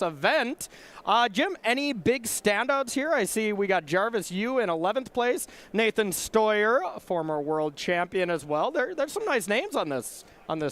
event. Jim, any big standouts here? I see we got Jarvis Yu in 11th place, Nathan Stoyer, former world champion as well. There's some nice names on this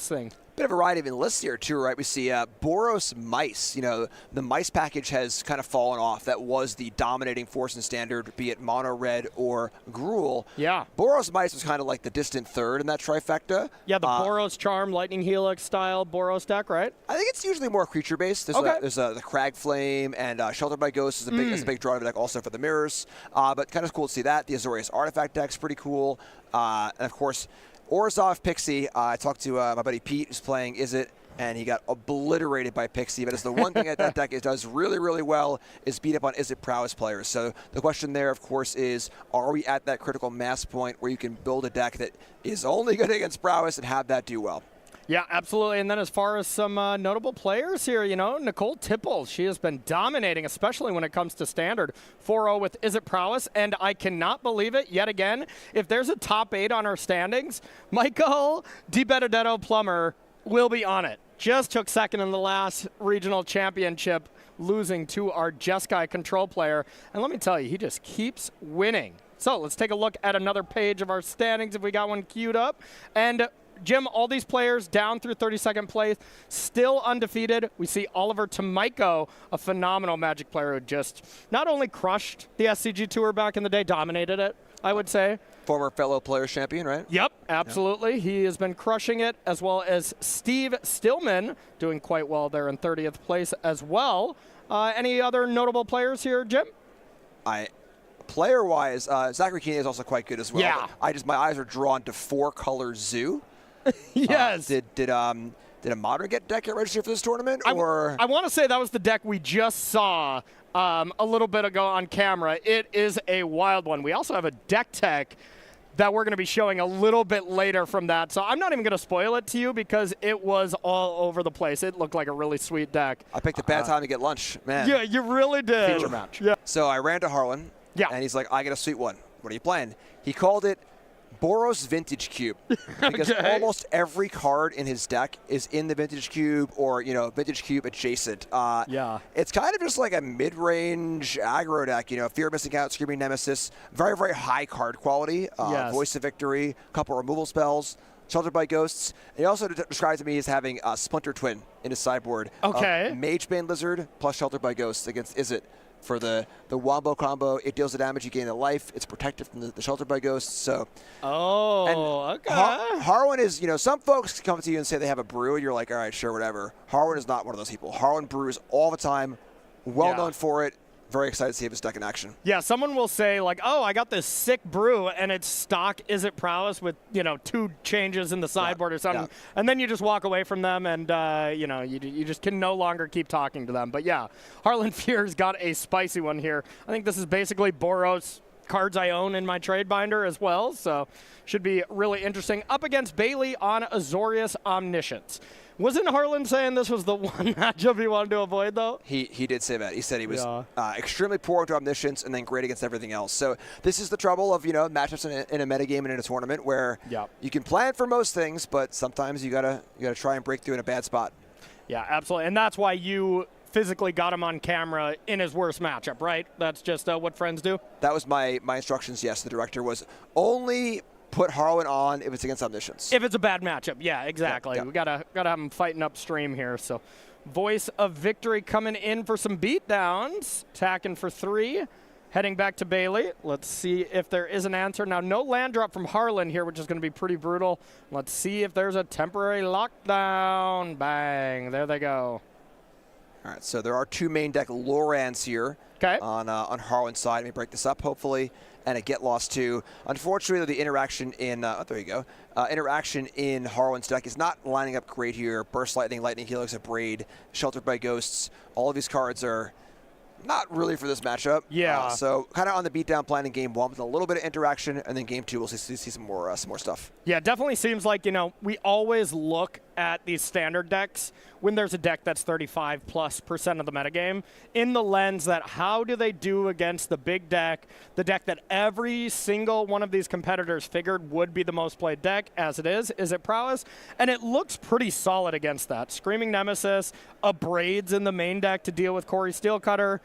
thing. Bit of a variety of lists here too, right? We see Boros Mice. You know, the Mice package has kind of fallen off. That was the dominating force in Standard, be it Mono Red or Gruul. Yeah. Boros Mice was kind of like the distant third in that trifecta. Yeah, the Boros Charm, Lightning Helix style Boros deck, right? I think it's usually more creature based. There's the Crag Flame and Sheltered by Ghosts is a big draw deck also for the mirrors. But kind of cool to see that. The Azorius Artifact deck's pretty cool. And of course, Orzhov Pixie. I talked to my buddy Pete, who's playing Izzet, and he got obliterated by Pixie. But it's the one thing that deck does really, really well is beat up on Izzet prowess players. So the question there, of course, is are we at that critical mass point where you can build a deck that is only good against prowess and have that do well? Yeah, absolutely. And then as far as some notable players here, you know, Nicole Tipple, she has been dominating, especially when it comes to Standard. 4-0 with Izzet Prowess, and I cannot believe it yet again. If there's a top 8 on our standings, Michael DiBenedetto Plummer will be on it. Just took second in the last regional championship, losing to our Jeskai control player. And let me tell you, he just keeps winning. So let's take a look at another page of our standings if we got one queued up. And Jim, all these players down through 32nd place, still undefeated. We see Oliver Tomiko, a phenomenal Magic player who just not only crushed the SCG Tour back in the day, dominated it, I would say. Former fellow player champion, right? Yep, absolutely. Yep. He has been crushing it, as well as Steve Stillman, doing quite well there in 30th place as well. Any other notable players here, Jim? Player-wise, Zachary Keeney is also quite good as well. Yeah. My eyes are drawn to 4-color Zoo. Yes. Did a Modern deck get registered for this tournament? I want to say that was the deck we just saw a little bit ago on camera. It is a wild one. We also have a deck tech that we're going to be showing a little bit later from that. So I'm not even going to spoil it to you because it was all over the place. It looked like a really sweet deck. I picked a bad time to get lunch, man. Yeah, you really did. Feature match. Yeah. So I ran to Harlan, and he's like, I got a sweet one. What are you playing? He called it Boros Vintage Cube, because almost every card in his deck is in the Vintage Cube or, you know, Vintage Cube adjacent. Yeah. It's kind of just like a mid-range aggro deck, you know, Fear of Missing Out, Screaming Nemesis, very, very high card quality, Voice of Victory, a couple removal spells, Sheltered by Ghosts. And he also described to me as having a Splinter Twin in his sideboard. Okay. Magebane Lizard plus Sheltered by Ghosts against Izzet. For the Wombo combo, it deals the damage, you gain a life. It's protected from the Sheltered by Ghosts. So, okay. Harwin is, you know, some folks come to you and say they have a brew, and you're like, all right, sure, whatever. Harwin is not one of those people. Harwin brews all the time, well known for it. Very excited to see his deck in action. Yeah, someone will say like, "Oh, I got this sick brew, and it's stock Izzet Prowess with 2 changes in the sideboard or something," and then you just walk away from them, and you just can no longer keep talking to them. But yeah, Harlan Fear's got a spicy one here. I think this is basically Boros cards I own in my trade binder as well, so should be really interesting. Up against Bailey on Azorius Omniscience. Wasn't Harlan saying this was the one matchup he wanted to avoid, though? He did say that. He said he was extremely poor to Omniscience and then great against everything else. So this is the trouble of, matchups in a metagame and in a tournament where you can plan for most things, but sometimes you gotta try and break through in a bad spot. Yeah, absolutely. And that's why you physically got him on camera in his worst matchup, right? That's just what friends do? That was my instructions, yes. The director was only put Harwin on if it's against Omniscience. If it's a bad matchup, yeah, exactly. We gotta have him fighting upstream here. So, Voice of Victory coming in for some beatdowns, attacking for 3, heading back to Bailey. Let's see if there is an answer. Now, no land drop from Harlan here, which is going to be pretty brutal. Let's see if there's a temporary lockdown. Bang! There they go. All right, so there are 2 main deck Lorans here on Harwin's side. Let me break this up, hopefully. And a Get Lost too. Unfortunately, the interaction in there you go. Interaction in Harwin's deck is not lining up great here. Burst Lightning, Lightning Helix, Abrade, Sheltered by Ghosts. All of these cards are Not really for this matchup. Yeah. So kind of on the beatdown plan in game 1 with a little bit of interaction, and then game 2 we'll see some more stuff. Yeah, it definitely seems like, we always look at these standard decks when there's a deck that's 35+% of the metagame in the lens that how do they do against the big deck, the deck that every single one of these competitors figured would be the most played deck as it is it prowess? And it looks pretty solid against that. Screaming Nemesis, Abrades in the main deck to deal with Corey Steelcutter.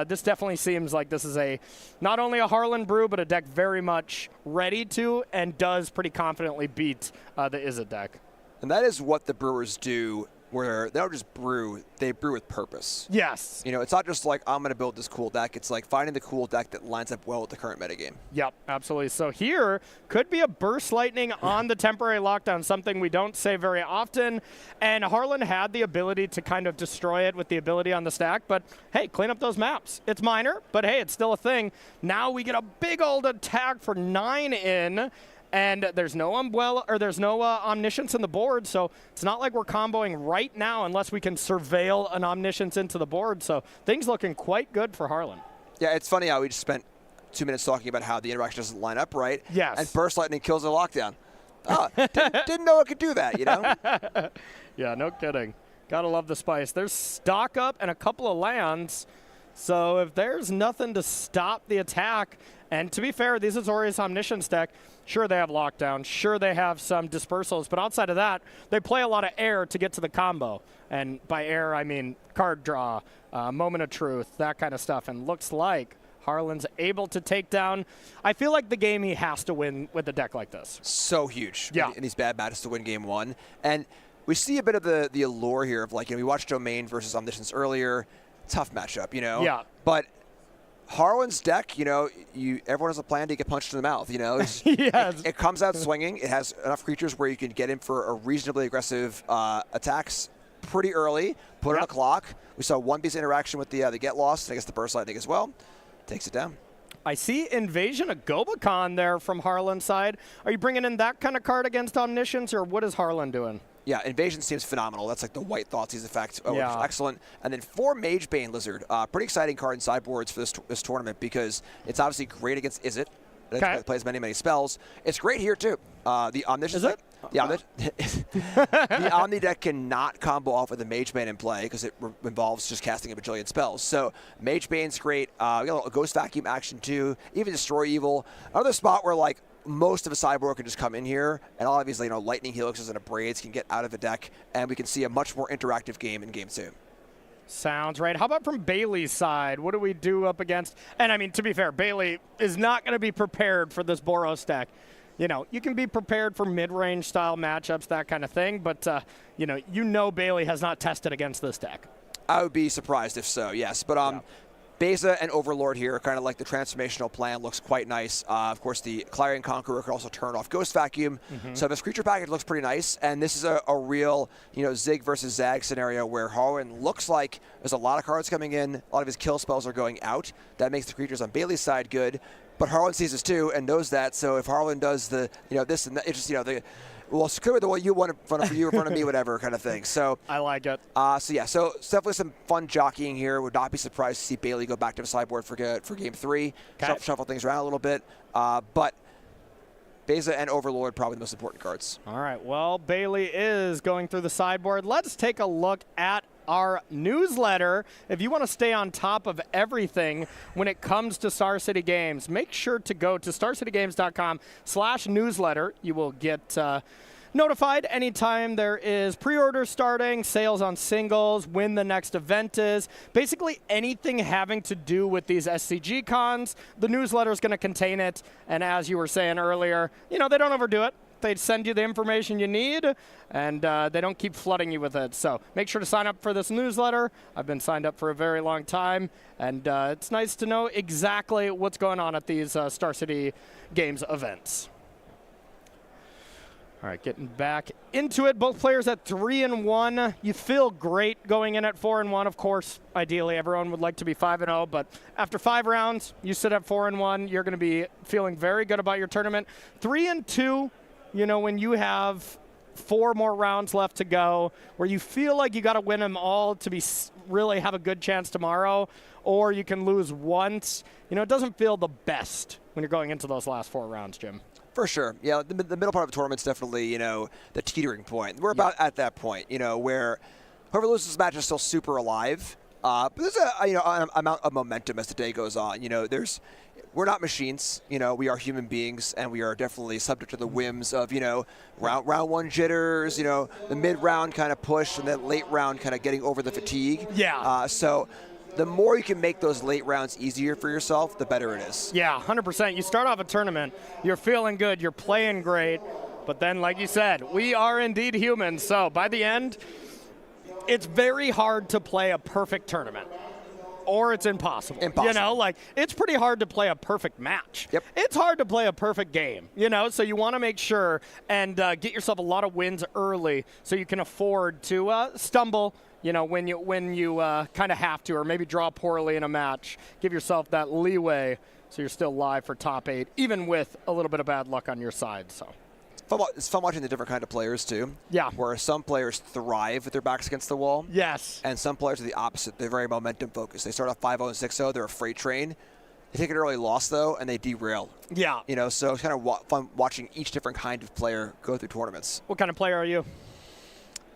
This definitely seems like this is not only a Harlan brew, but a deck very much ready to and does pretty confidently beat the Izzet deck. And that is what the Brewers do, where they don't just brew, they brew with purpose. Yes. It's not just like, I'm going to build this cool deck. It's like finding the cool deck that lines up well with the current metagame. Yep, absolutely. So here could be a Burst Lightning on the temporary lockdown, something we don't say very often. And Harlan had the ability to kind of destroy it with the ability on the stack. But, hey, clean up those maps. It's minor, but, hey, it's still a thing. Now we get a big old attack for 9 in. And there's no Omniscience in the board, so it's not like we're comboing right now unless we can surveil an Omniscience into the board. So things looking quite good for Harlan. Yeah, it's funny how we just spent 2 minutes talking about how the interaction doesn't line up right. Yes. And Burst Lightning kills a lockdown. Oh, didn't know it could do that, Yeah, no kidding. Gotta love the spice. There's stock up and a couple of lands. So if there's nothing to stop the attack, and to be fair, these Azorius Omniscience deck, sure they have lockdown, sure they have some dispersals, but outside of that, they play a lot of air to get to the combo. And by air, I mean card draw, moment of truth, that kind of stuff. And looks like Harlan's able to take down, I feel like the game he has to win with a deck like this. So huge in these bad matches to win game 1. And we see a bit of the allure here of we watched Domain versus Omniscience earlier. Tough matchup, Yeah. But Harlan's deck, everyone has a plan to get punched in the mouth, Yes. It comes out swinging. It has enough creatures where you can get in for a reasonably aggressive attacks pretty early, put on a clock. We saw one piece interaction with the Get Lost, and I guess the Burst Lightning as well. Takes it down. I see Invasion of Gobakon there from Harlan's side. Are you bringing in that kind of card against Omniscience, or what is Harlan doing? Yeah, Invasion seems phenomenal. That's like the White Thoughtseize effect. Oh, yeah. Excellent. And then 4 Magebane Lizard. Pretty exciting card in sideboards for this tournament because it's obviously great against Izzet. It plays many, many spells. It's great here, too. The Omniscience deck. The Omni deck cannot combo off with a Magebane in play because it involves just casting a bajillion spells. So Magebane's great. We got a little Ghost Vacuum action, too. Even Destroy Evil. Another spot where, most of a sideboard can just come in here, and obviously, Lightning Helixes and Abrades can get out of the deck, and we can see a much more interactive game in game 2. Sounds right. How about from Bailey's side? What do we do up against? And I mean, to be fair, Bailey is not going to be prepared for this Boros deck. You can be prepared for mid-range style matchups, that kind of thing, but Bailey has not tested against this deck. I would be surprised if so, yes. But Beza and Overlord here, kind of like the transformational plan, looks quite nice. Of course, the Clarion Conqueror could also turn off Ghost Vacuum. So this creature package looks pretty nice, and this is a real, Zig versus Zag scenario where Harlan looks like there's a lot of cards coming in, a lot of his kill spells are going out. That makes the creatures on Bailey's side good, but Harlan sees this too and knows that. So if Harlan does the, this and that, it's just, well, screw it, the one you want in front of you, in front of me, whatever kind of thing. So I like it. So it's definitely some fun jockeying here. Would not be surprised to see Bailey go back to the sideboard for game 3, shuffle things around a little bit. But Beza and Overlord probably the most important cards. All right, well, Bailey is going through the sideboard. Let's take a look at our newsletter. If you want to stay on top of everything when it comes to Star City Games, make sure to go to starcitygames.com/newsletter. You will get notified anytime there is pre-order starting, sales on singles, when the next event is. Basically anything having to do with these SCG cons, the newsletter is going to contain it. And as you were saying earlier, they don't overdo it. They send you the information you need, and they don't keep flooding you with it. So make sure to sign up for this newsletter. I've been signed up for a very long time, and it's nice to know exactly what's going on at these Star City Games events. All right, getting back into it. Both players at 3-1. You feel great going in at 4-1. Of course, ideally, everyone would like to be 5-0, but after 5 rounds, you sit at 4-1. You're going to be feeling very good about your tournament. 3-2. When you have 4 more rounds left to go, where you feel like you got to win them all to be really have a good chance tomorrow, or you can lose once. You know, it doesn't feel the best when you're going into those last 4 rounds, Jim. For sure. Yeah, the middle part of the tournament's definitely, you know, the teetering point. We're about at that point, you know, where whoever loses this match is still super alive. But there's an amount of momentum as the day goes on. You know, we're not machines. You know, we are human beings, and we are definitely subject to the whims of, you know, round 1 jitters, you know, the mid-round kind of push, and then late round kind of getting over the fatigue. Yeah. So the more you can make those late rounds easier for yourself, the better it is. Yeah, 100%. You start off a tournament, you're feeling good, you're playing great, but then, like you said, we are indeed humans. So by the end, it's very hard to play a perfect tournament, or it's impossible. You know, like, it's pretty hard to play a perfect match. Yep. It's hard to play a perfect game, you know, so you want to make sure and get yourself a lot of wins early so you can afford to stumble, you know, when you kind of have to, or maybe draw poorly in a match. Give yourself that leeway so you're still live for top 8, even with a little bit of bad luck on your side. So it's fun watching the different kind of players, too. Yeah. Where some players thrive with their backs against the wall. Yes. And some players are the opposite. They're very momentum-focused. They start off 5-0 and 6-0. They're a freight train. They take an early loss, though, and they derail. Yeah. You know, so it's kind of fun watching each different kind of player go through tournaments. What kind of player are you?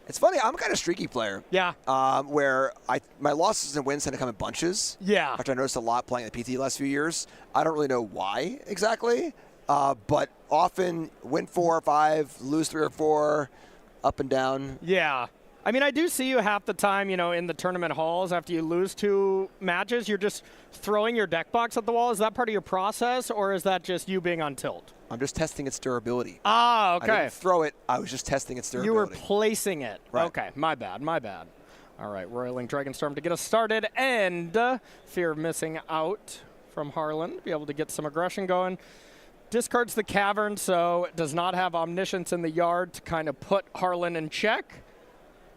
It's funny. I'm a kind of streaky player. Yeah. Where my losses and wins tend to come in bunches. Yeah. Which I noticed a lot playing the PT the last few years. I don't really know why exactly. But often win 4 or 5, lose 3 or 4, up and down. Yeah. I mean, I do see you half the time, you know, in the tournament halls after you lose 2 matches, you're just throwing your deck box at the wall. Is that part of your process, or is that just you being on tilt? I'm just testing its durability. Ah, okay. I didn't throw it. I was just testing its durability. You were placing it. Right. Okay, my bad. All right, Roiling Dragonstorm to get us started, and fear of missing out from Harlan to be able to get some aggression going. Discards the Cavern, so does not have Omniscience in the yard to kind of put Harlan in check.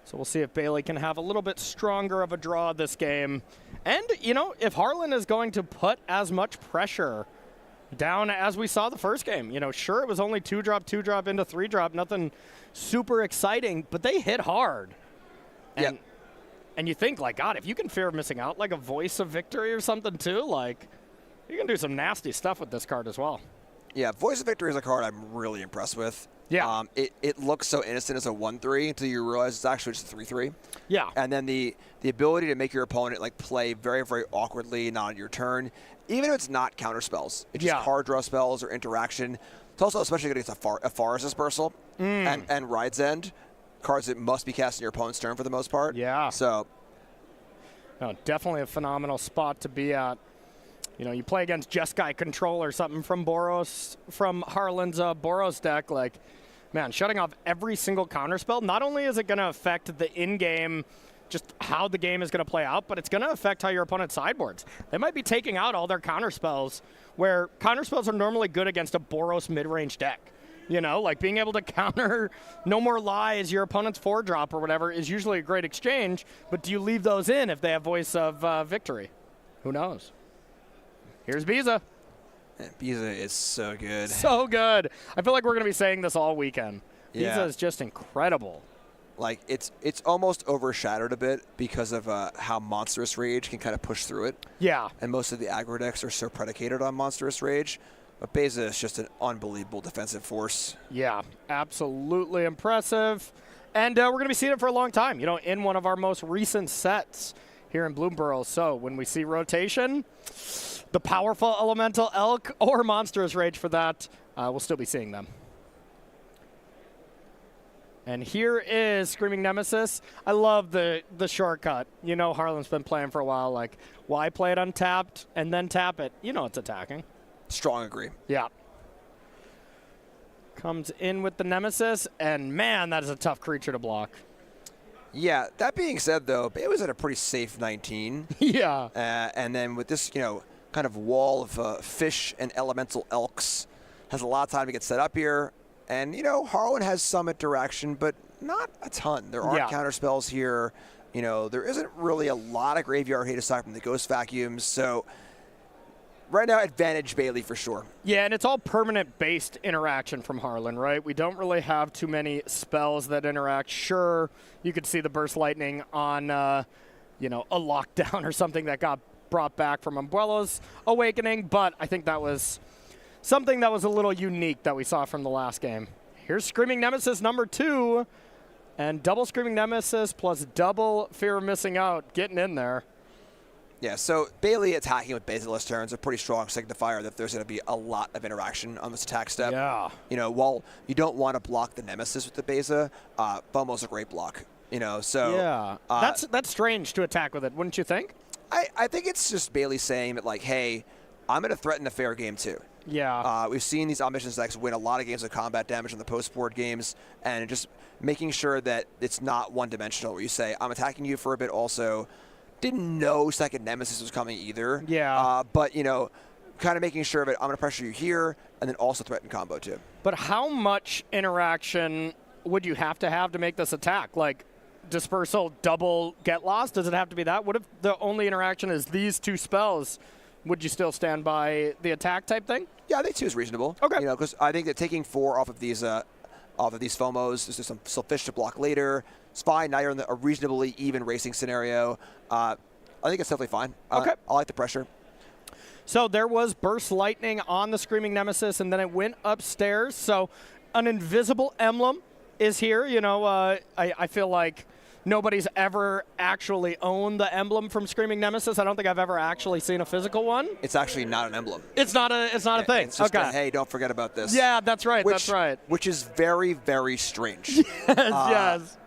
So we'll see if Bailey can have a little bit stronger of a draw this game. And, you know, if Harlan is going to put as much pressure down as we saw the first game. You know, sure, it was only 2-drop, 2-drop into 3-drop, nothing super exciting, but they hit hard. And, and you think, like, God, if you can fear of missing out, like a Voice of Victory or something too, like, you can do some nasty stuff with this card as well. Yeah, Voice of Victory is a card I'm really impressed with. Yeah. It looks so innocent as a 1-3 until you realize it's actually just a 3-3. Yeah. And then the ability to make your opponent like play very, very awkwardly, not on your turn, even if it's not counter spells. It's just card draw spells or interaction. It's also especially good against a Forest Dispersal and Ride's End, cards that must be cast in your opponent's turn for the most part. Yeah. So, no, definitely a phenomenal spot to be at. You know, you play against Jeskai Control or something from Harlan's Boros deck, like, man, shutting off every single counterspell, not only is it going to affect the in-game, just how the game is going to play out, but it's going to affect how your opponent sideboards. They might be taking out all their counterspells, where counterspells are normally good against a Boros midrange deck. You know, like being able to counter No More Lies, your opponent's 4-drop or whatever, is usually a great exchange, but do you leave those in if they have Voice of Victory? Who knows? Here's Biza. Biza is so good. So good. I feel like we're going to be saying this all weekend. Yeah. Biza is just incredible. Like, it's almost overshadowed a bit because of how Monstrous Rage can kind of push through it. Yeah. And most of the aggro decks are so predicated on Monstrous Rage. But Biza is just an unbelievable defensive force. Yeah, absolutely impressive. And we're going to be seeing it for a long time, you know, in one of our most recent sets here in Bloomburrow. So when we see rotation, the powerful Elemental Elk or Monstrous Rage for that, we'll still be seeing them. And here is Screaming Nemesis. I love the shortcut. You know, Harlan's been playing for a while. Like, why play it untapped and then tap it? You know it's attacking. Strong agree. Yeah. Comes in with the Nemesis, and man, that is a tough creature to block. Yeah, that being said, though, it was at a pretty safe 19. Yeah. And then with this, you know, kind of wall of fish and elemental elks, has a lot of time to get set up here. And, you know, Harlan has some interaction, but not a ton. There aren't counter spells here. You know, there isn't really a lot of graveyard hate aside from the Ghost Vacuums. So right now, advantage Bailey for sure. Yeah, and it's all permanent-based interaction from Harlan, right? We don't really have too many spells that interact. Sure, you could see the Burst Lightning on, a lockdown or something that got brought back from Umbrello's Awakening, but I think that was something that was a little unique that we saw from the last game. Here's Screaming Nemesis number 2, and double Screaming Nemesis plus double Fear of Missing Out getting in there. Yeah, so Bailey attacking with Basilisk turns a pretty strong signifier that there's going to be a lot of interaction on this attack step. Yeah. While you don't want to block the Nemesis with the Beza, FOMO's a great block. So yeah, that's strange to attack with it, wouldn't you think? I think it's just Bailey saying that, like, hey, I'm going to threaten a fair game too. Yeah. We've seen these Omniscience decks win a lot of games of combat damage in the post-board games, and just making sure that it's not one-dimensional where you say, I'm attacking you for a bit also. Didn't know second Nemesis was coming either. Yeah. But, kind of making sure that I'm going to pressure you here and then also threaten combo too. But how much interaction would you have to make this attack? Like, dispersal, double, get lost? Does it have to be that? What if the only interaction is these 2 spells? Would you still stand by the attack type thing? Yeah, I think 2 is reasonable. Okay. Because I think that taking 4 off of these FOMOs, there's some still fish to block later. It's fine. Now you're in a reasonably even racing scenario. I think it's definitely fine. Okay. I like the pressure. So there was Burst Lightning on the Screaming Nemesis, and then it went upstairs. So an invisible emblem is here. I feel like nobody's ever actually owned the emblem from Screaming Nemesis. I don't think I've ever actually seen a physical one. It's actually not an emblem. It's not a thing. It's just okay. hey, don't forget about this. Yeah, that's right. That's right. Which is very, very strange. Yes.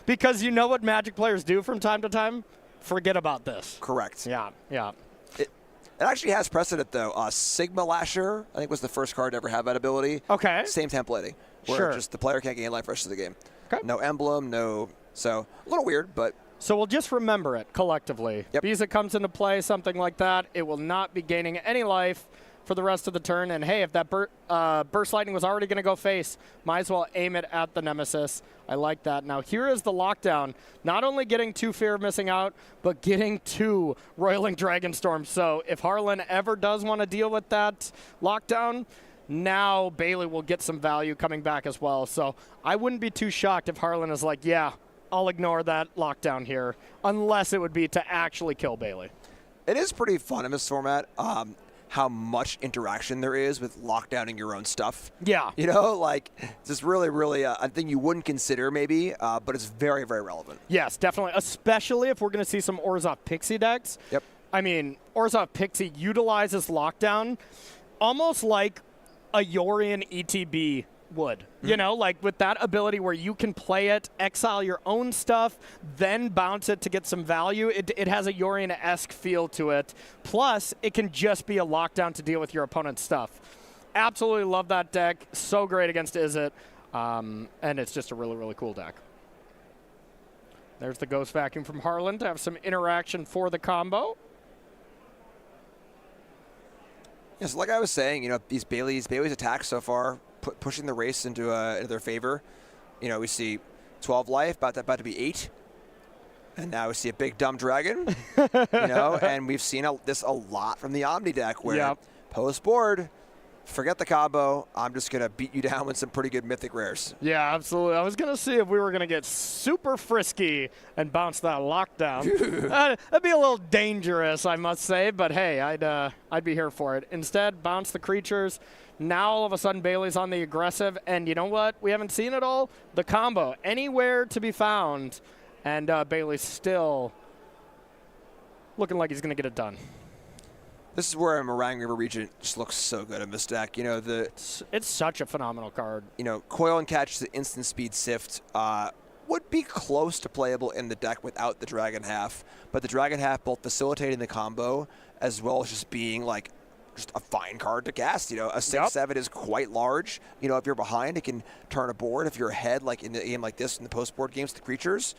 Because you know what Magic players do from time to time? Forget about this. Correct. Yeah. It actually has precedent, though. Sigma Lasher, I think, was the first card to ever have that ability. Okay. Same templating, where just the player can't gain life for the rest of the game. Okay. No emblem, so a little weird, but. So we'll just remember it collectively. Yep. Biza comes into play, something like that. It will not be gaining any life for the rest of the turn. And hey, if that Burst Lightning was already going to go face, might as well aim it at the Nemesis. I like that. Now here is the lockdown. Not only getting 2 Fear of Missing Out, but getting 2 Roiling Dragonstorm. So if Harlan ever does want to deal with that lockdown, now Bailey will get some value coming back as well. So I wouldn't be too shocked if Harlan is like, yeah, I'll ignore that lockdown here, unless it would be to actually kill Bailey. It is pretty fun in this format. How much interaction there is with lockdowning your own stuff. Yeah. It's just really, really a thing you wouldn't consider maybe, but it's very, very relevant. Yes, definitely, especially if we're going to see some Orzhov Pixie decks. Yep. I mean, Orzhov Pixie utilizes lockdown almost like a Yorion ETB would. Like with that ability where you can play it, exile your own stuff, then bounce it to get some value. It has a Yorion-esque feel to it. Plus, it can just be a lockdown to deal with your opponent's stuff. Absolutely love that deck. So great against Izzet. And it's just a really, really cool deck. There's the Ghost Vacuum from Harlan to have some interaction for the combo. Yeah, so like I was saying, these Bailey's attacks so far, pushing the race into their favor. We see 12 life, about to be 8. And now we see a big dumb dragon, and we've seen this a lot from the Omni deck where post-board, forget the combo, I'm just going to beat you down with some pretty good mythic rares. Yeah, absolutely. I was going to see if we were going to get super frisky and bounce that lockdown. That'd be a little dangerous, I must say, but hey, I'd be here for it. Instead, bounce the creatures. Now all of a sudden Bailey's on the aggressive, and you know what? We haven't seen it all. The combo, anywhere to be found, and Bailey's still looking like he's going to get it done. This is where Meringue River Regent just looks so good in this deck. It's such a phenomenal card. Coil and Catch, the instant speed sift, would be close to playable in the deck without the Dragon half, but the Dragon half both facilitating the combo as well as just being like just a fine card to cast. A 6/7 is quite large. If you're behind, it can turn a board. If you're ahead, like in the game like this in the post-board games, the creatures,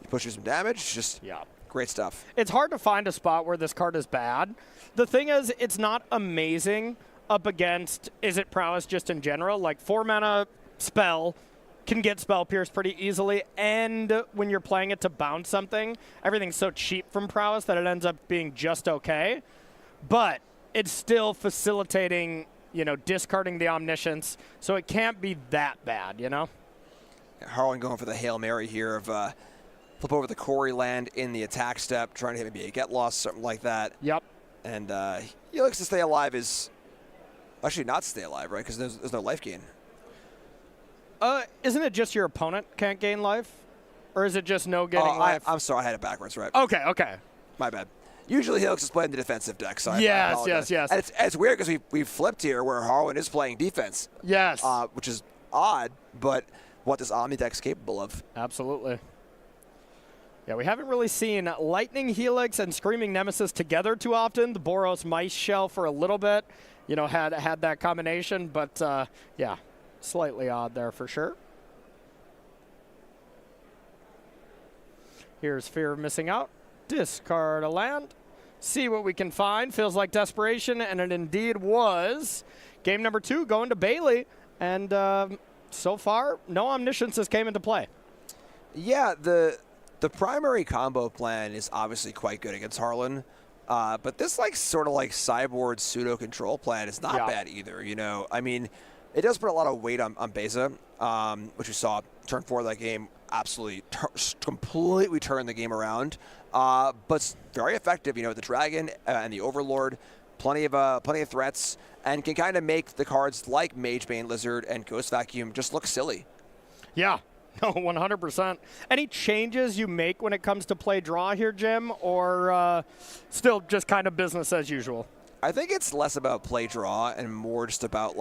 you push you some damage. Just great stuff. It's hard to find a spot where this card is bad. The thing is, it's not amazing up against Izzet Prowess just in general. Like 4 mana spell can get Spell Pierce pretty easily, and when you're playing it to bounce something, everything's so cheap from Prowess that it ends up being just okay. But it's still facilitating, you know, discarding the Omniscience, so it can't be that bad, you know? Harlan going for the Hail Mary here of flip over the Quarry land in the attack step, trying to hit maybe a get lost, something like that. Yep. And Helix to stay alive is actually not stay alive, right? Because there's no life gain. Isn't it just your opponent can't gain life? Or is it just no getting life? I'm sorry, I had it backwards, right? Okay. My bad. Usually Helix is playing the defensive deck, so yes. And it's weird because we've flipped here where Harlan is playing defense. Yes. Which is odd, but what this Omni deck's capable of. Absolutely. Yeah, we haven't really seen Lightning Helix and Screaming Nemesis together too often. The Boros Mice Shell for a little bit, you know, had that combination, but yeah, slightly odd there for sure. Here's Fear of Missing Out. Discard a land. See what we can find. Feels like desperation, and it indeed was. Game number 2 going to Bailey, and so far, no Omnisciences came into play. Yeah, the primary combo plan is obviously quite good against Harlan, but this sort of sideboard pseudo control plan is not bad either. You know, I mean, it does put a lot of weight on Beza, which we saw turn 4 of that game absolutely completely turn the game around. But it's very effective. You know, the Dragon and the Overlord, plenty of threats, and can kind of make the cards like Magebane, Lizard, and Ghost Vacuum just look silly. Yeah. No, 100%. Any changes you make when it comes to play draw here, Jim, or still just kind of business as usual? I think it's less about play draw and more just about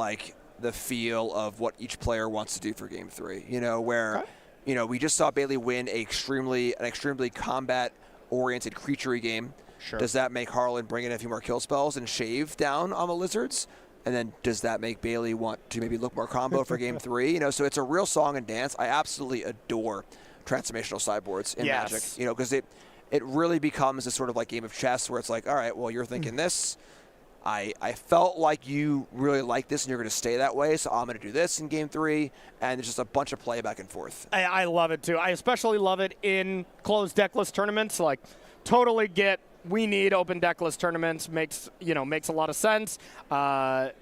the feel of what each player wants to do for Game 3. You know, where you know, we just saw Bailey win an extremely combat-oriented creature-y game. Sure. Does that make Harlan bring in a few more kill spells and shave down on the Lizards? And then does that make Bailey want to maybe look more combo for Game 3? You know, so it's a real song and dance. I absolutely adore transformational sideboards in Magic. You know, because it really becomes a sort of game of chess where it's like, all right, well, you're thinking this. I felt like you really like this and you're going to stay that way, so I'm going to do this in Game 3. And there's just a bunch of play back and forth. I love it, too. I especially love it in closed deckless tournaments. Totally get we need open deckless tournaments. Makes a lot of sense.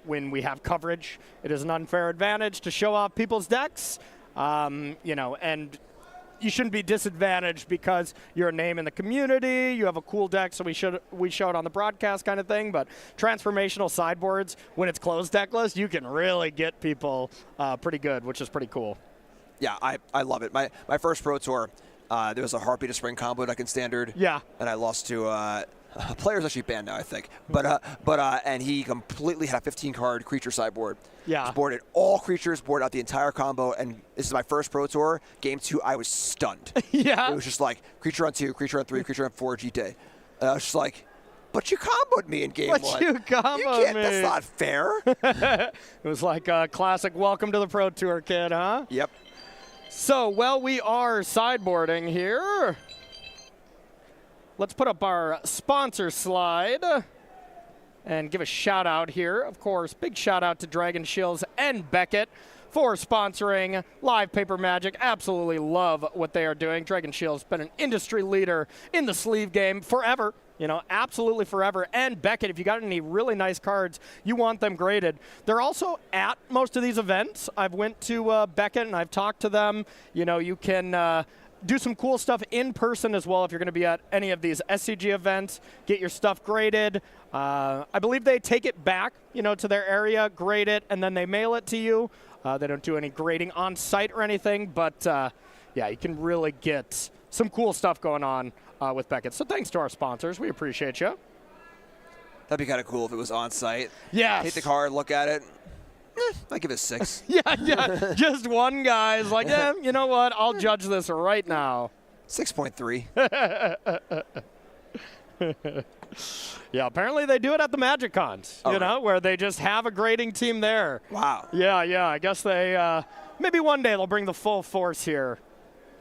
When we have coverage, it is an unfair advantage to show off people's decks. And you shouldn't be disadvantaged because you're a name in the community, you have a cool deck, so we show it on the broadcast kind of thing. But transformational sideboards, when it's closed deckless, you can really get people pretty good, which is pretty cool. Yeah, I love it. My first Pro Tour, there was a Heartbeat of Spring combo deck in Standard. Yeah. And I lost to a player's actually banned now, I think. And he completely had a 15-card creature sideboard. Yeah. Just boarded all creatures, boarded out the entire combo, and this is my first Pro Tour. Game 2, I was stunned. Yeah. It was just creature on 2, creature on 3, creature on 4, GT. And I was just but you comboed me in Game 1. But you comboed me. That's not fair. It was like a classic welcome to the Pro Tour, kid, huh? Yep. So, we are sideboarding here. Let's put up our sponsor slide and give a shout out here. Of course, big shout out to Dragon Shills and Beckett for sponsoring Live Paper Magic. Absolutely love what they are doing. Dragon Shills been an industry leader in the sleeve game forever. Absolutely forever. And Beckett, if you got any really nice cards, you want them graded. They're also at most of these events. I've went to Beckett and I've talked to them. You can do some cool stuff in person as well if you're going to be at any of these SCG events. Get your stuff graded. I believe they take it back, to their area, grade it, and then they mail it to you. They don't do any grading on site or anything, but yeah, you can really get some cool stuff going on with Beckett. So thanks to our sponsors. We appreciate you. That'd be kind of cool if it was on site. Yeah. Take the card, look at it. I give it a 6. Yeah. Just one guy's like, yeah, you know what? I'll judge this right now. 6.3. Yeah, apparently they do it at the Magic Cons, where they just have a grading team there. Wow. Yeah. I guess they, maybe one day they'll bring the full force here.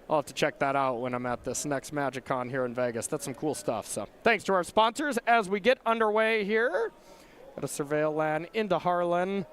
I'll have to check that out when I'm at this next Magic Con here in Vegas. That's some cool stuff. So thanks to our sponsors as we get underway here. Got a Surveil land into Harlan.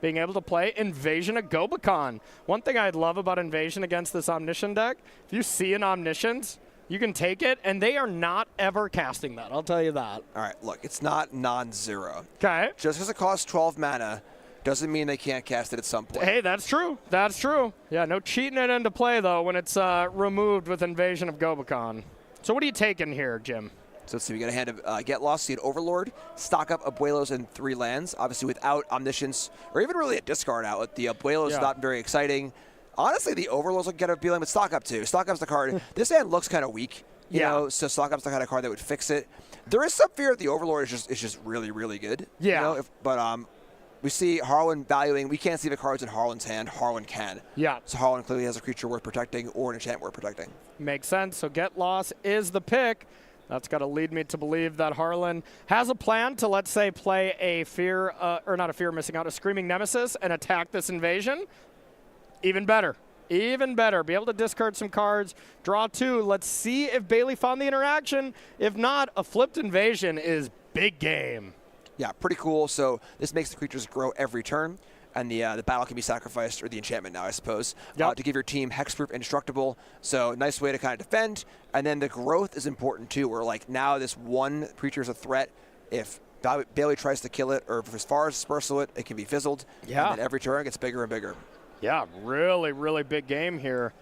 being able to play Invasion of Gobakon. One thing I'd love about Invasion against this Omniscient deck, if you see an Omniscience, you can take it, and they are not ever casting that. I'll tell you that. All right, look, it's not non-zero. Okay. Just because it costs 12 mana doesn't mean they can't cast it at some point. Hey, that's true. That's true. Yeah, no cheating it into play, though, when it's removed with Invasion of Gobakon. So what are you taking here, Jim? So let's see, we got a hand of Get Lost, see an Overlord, stock up Abuelos and 3 lands, obviously without Omniscience, or even really a discard out. The Abuelos not very exciting. Honestly, the Overlords look kind of appealing, but stock up too. Stock up's the card. This hand looks kind of weak, you know, so stock up's the kind of card that would fix it. There is some fear that the Overlord is just really, really good. Yeah. You know, but we see Harlan valuing, we can't see the cards in Harlan's hand. Harlan can. Yeah. So Harlan clearly has a creature worth protecting or an enchantment worth protecting. Makes sense. So Get Lost is the pick. That's got to lead me to believe that Harlan has a plan to, let's say, play a Fear, or not a Fear missing out, a Screaming Nemesis and attack this Invasion. Even better. Even better. Be able to discard some cards, draw 2. Let's see if Bailey found the interaction. If not, a flipped Invasion is big game. Yeah, pretty cool. So this makes the creatures grow every turn. And the battle can be sacrificed, or the enchantment now, I suppose, to give your team hexproof, indestructible. So nice way to kind of defend. And then the growth is important too, where like now this one creature is a threat. If Bailey tries to kill it, or if as far as dispersal it can be fizzled. Yeah. And then every turn it gets bigger and bigger. Yeah, really, really big game here.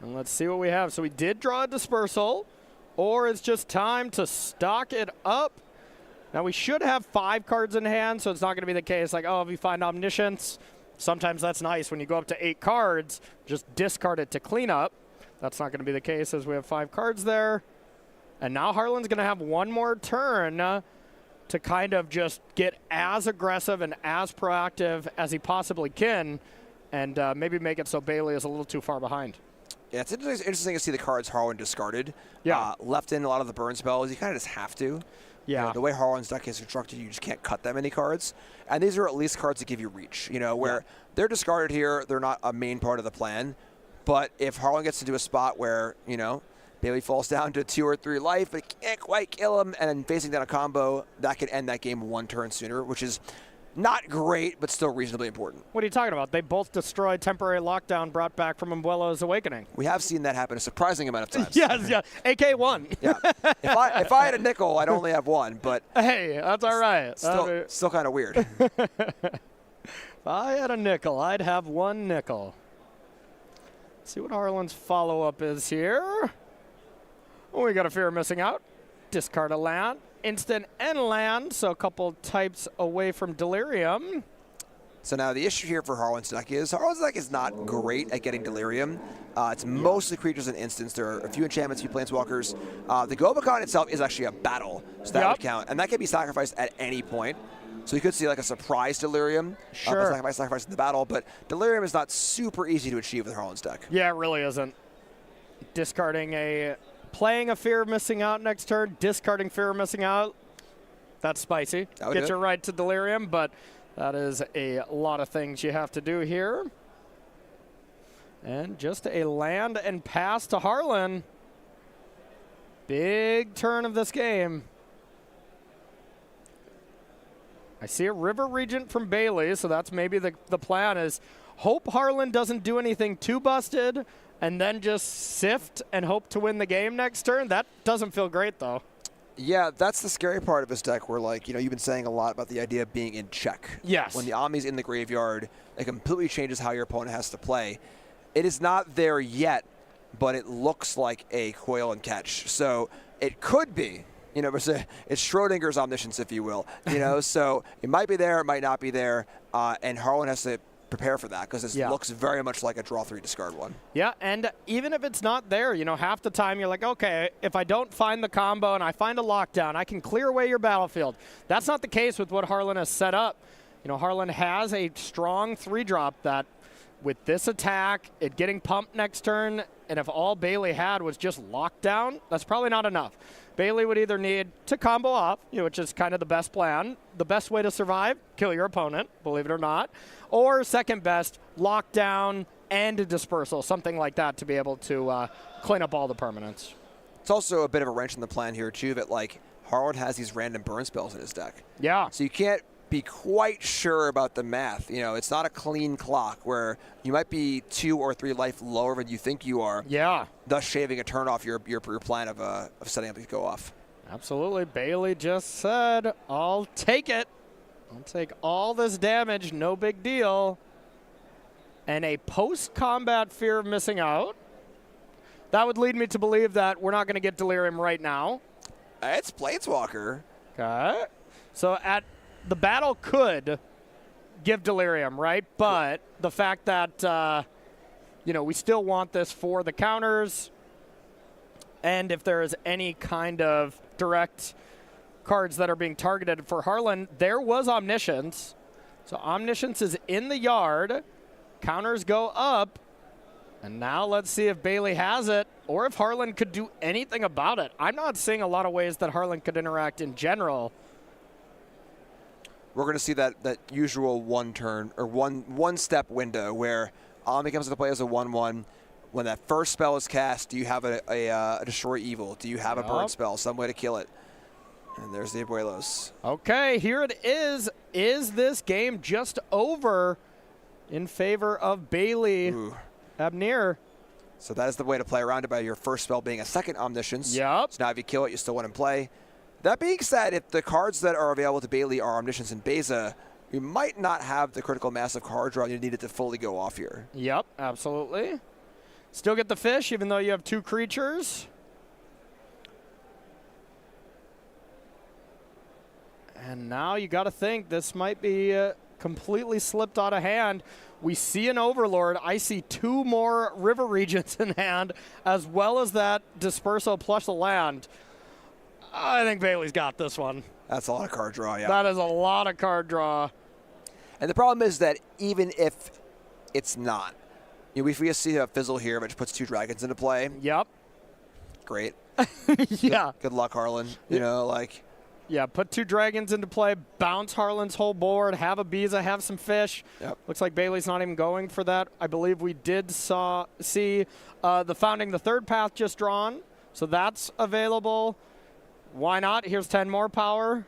And let's see what we have. So we did draw a dispersal, or it's just time to stock it up. Now, we should have 5 cards in hand, so it's not going to be the case like, oh, if you find Omniscience, sometimes that's nice. When you go up to 8 cards, just discard it to clean up. That's not going to be the case as we have 5 cards there. And now Harlan's going to have one more turn to kind of just get as aggressive and as proactive as he possibly can and maybe make it so Bailey is a little too far behind. Yeah, it's interesting to see the cards Harlan discarded. Yeah. Left in a lot of the burn spells. You kind of just have to. Yeah. You know, the way Harlan's deck is constructed, you just can't cut that many cards. And these are at least cards that give you reach, you know, where they're discarded here, they're not a main part of the plan. But if Harlan gets into a spot where, you know, Bailey falls down to 2 or 3 life, but can't quite kill him, and then facing down a combo, that could end that game 1 turn sooner, which is not great, but still reasonably important. What are you talking about? They both destroyed temporary lockdown brought back from Umbuelo's Awakening. We have seen that happen a surprising amount of times. Yes, yeah. AK 1. Yeah. If I had a nickel, I'd only have 1, but hey, that's all right. Still kind of weird. If I had a nickel, I'd have 1 nickel. Let's see what Harlan's follow-up is here. Oh, we got a Fear of Missing Out. Discard a land. Instant and land, so a couple types away from Delirium. So now the issue here for Harlan's deck is not great at getting Delirium. It's mostly creatures and instants. There are a few enchantments, a few planeswalkers. The Gobakon itself is actually a battle, so that would count. And that can be sacrificed at any point. So you could see like a surprise Delirium. Sure. Sacrifice in the battle, but Delirium is not super easy to achieve with Harlan's deck. Yeah, it really isn't. Playing a Fear of Missing Out next turn, discarding Fear of Missing Out, that's spicy. Get you right to Delirium, but that is a lot of things you have to do here. And just a land and pass to Harlan. Big turn of this game. I see a River Regent from Bailey, so that's maybe the plan is hope Harlan doesn't do anything too busted, and then just sift and hope to win the game next turn. That doesn't feel great, though. Yeah, that's the scary part of his deck where, like, you know, you've been saying a lot about the idea of being in check. Yes. When the Omni's in the graveyard, it completely changes how your opponent has to play. It is not there yet, but it looks like a coil and catch. So it could be, you know, it's Schrodinger's omniscience, if you will. You know, so it might be there, it might not be there, and Harlan has to prepare for that because this looks very much like a draw 3 discard 1. Yeah, and even if it's not there, you know, half the time you're like, okay, if I don't find the combo and I find a lockdown, I can clear away your battlefield. That's not the case with what Harlan has set up. You know, Harlan has a strong 3-drop that with this attack, it getting pumped next turn, and if all Bailey had was just lockdown, that's probably not enough. Bailey would either need to combo off, you know, which is kind of the best plan. The best way to survive, kill your opponent, believe it or not. Or second best, lockdown and a dispersal, something like that to be able to clean up all the permanents. It's also a bit of a wrench in the plan here, too, that, like, Harlan has these random burn spells in his deck. Yeah. So you can't be quite sure about the math. You know, it's not a clean clock where you might be 2 or 3 life lower than you think you are. Yeah. Thus shaving a turn off your plan of setting up to go off. Absolutely. Bailey just said, I'll take it. I'll take all this damage, no big deal. And a post-combat fear of missing out. That would lead me to believe that we're not going to get Delirium right now. It's Planeswalker. Okay. So the battle could give Delirium, right? But the fact that, we still want this for the counters. And if there is any kind of direct cards that are being targeted for Harlan, there was Omniscience. So Omniscience is in the yard. Counters go up. And now let's see if Bailey has it or if Harlan could do anything about it. I'm not seeing a lot of ways that Harlan could interact in general. We're going to see that usual one turn or one step window where Omni comes into play as a 1/1. When that first spell is cast, do you have a Destroy Evil? Do you have a burn spell? Some way to kill it. And there's the Abuelos. Okay, here it is. Is this game just over in favor of Bailey? Ooh. Abnir. So that is the way to play around it by your first spell being a second Omniscience. Yep. So now if you kill it, you still want to play. That being said, if the cards that are available to Bailey are Omniscience and Beza, you might not have the critical mass of card draw you needed to fully go off here. Yep, absolutely. Still get the fish, even though you have 2 creatures. And now you got to think this might be completely slipped out of hand. We see an Overlord. I see 2 more River Regents in hand, as well as that Dispersal plus the land. I think Bailey's got this one. That's a lot of card draw, yeah. That is a lot of card draw. And the problem is that even if it's not, we see a Fizzle here, which puts 2 dragons into play. Yep. Great. Yeah. Good luck, Harlan. Yeah, put 2 dragons into play, bounce Harlan's whole board, have a Beza, have some fish. Yep. Looks like Bailey's not even going for that. I believe we did see the Founding the Third Path just drawn, so that's available. Why not? Here's 10 more power.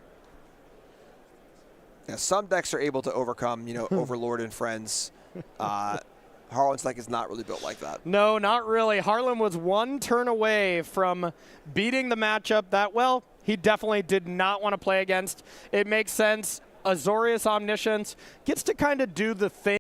Yeah, some decks are able to overcome, Overlord and friends. Harlan's deck is not really built like that. No, not really. Harlan was 1 turn away from beating the matchup that, well, he definitely did not want to play against. It makes sense. Azorius Omniscience gets to kind of do the thing